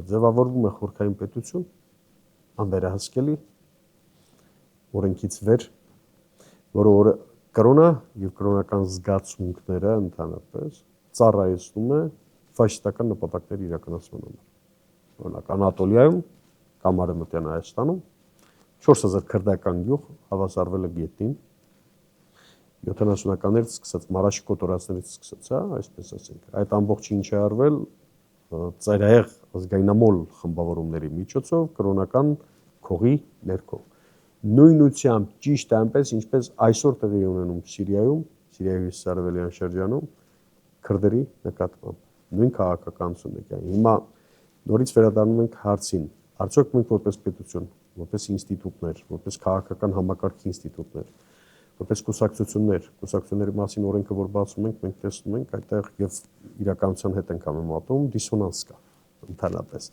ձևավորվում է խորհրդային պետություն, անվերահսկելի, օրենքից վեր, որը կրոնը եւ կրոնական զգացմունքները ընդհանրապես ծառայեցնում է ֆաշիստական նպատակների իրականացման համար։ Օրինակ Անատոլիայում կամ Արևմտյան Հայաստանում 4000 քրդական գյուղ հավասարվել է գետին 70-ականներից սկսած, Մարաշի կոտորածներից սկսած, այսպես ասենք, այդ ամբողջը ինչ է արվել ծայրահեղ ազգայնամոլ խմբավորումների միջոցով կրոնական քողի ներքո։ Նույնությամբ ճիշտ այնպես, ինչպես այսօր տեղի ունենում Սիրիայում, Սիրիայի հյուսիսարևելյան շրջանում քրդերի նկատմամբ, նույն քաղաքականությունն է։ Հիմա նորից վերադառնում ենք հարցին, արդյոք մենք որպես պետություն, որպես ինստիտուտներ, որպես քաղաքական համակարգի ինստիտուտներ, որպես կուսակցությունների մասին օրենքը որ բացում ենք, մենք տեսնում ենք այդտեղ եւ իրականության հետ ենք համեմատում, դիսոնանս կա ընդհանրապես։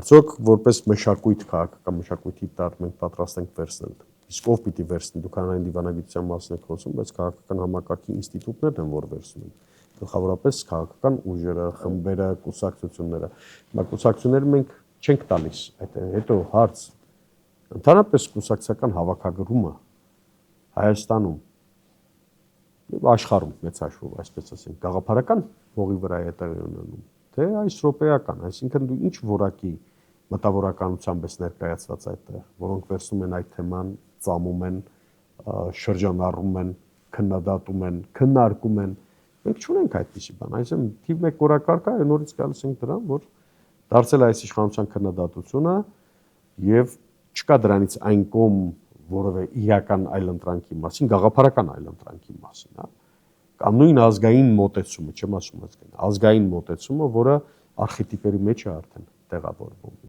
Արդյոք որպես մշակույթ, քաղաքական մշակույթի տար մենք պատրաստ ենք վերցնել։ Իսկ ով պիտի վերցնի, դուք հանրային դիվանագիտության մասին եք խոսում, բայց քաղաքական համակարգի ինստիտուտներն են որ վերցնում են։ Գլխավորապես քաղաքական ուժերը, խմբերը, կուսակցությունները։ Հիմա կուսակցությունները մենք չենք տալիս, հետո հարց։ Ընդհանրապես կուսակցական հավաքագրումը Հայաստանում եւ աշխարհում մեծ հաշվով, այսպես ասենք, գաղափարական ողի վրա է տեղի ունենում, թե այս ռոպեական, այսինքն դու ինչ որակի մտավորականությամբ ես ներկայացված այդտեղ, որոնք վերցնում են այդ թեման, ծամում են, շրջանառում են, քննադատում են, քննարկում են։ Մենք չունենք այդպիսի բան, այսինքն թիվ 1 օրակարգը նորից գալիս ենք դրան, որ դարձել է այս իշխանության քննադատությունը եւ չկա դրանից այն կողմ որևէ իրական այլընտրանքի մասին, գաղափարական այլընտրանքի մասին, կամ նույն ազգային մոտեցումը, չեմ ասում ազգային մոտեցումը, որը արխետիպերի մեջ է արդեն տեղավորվում։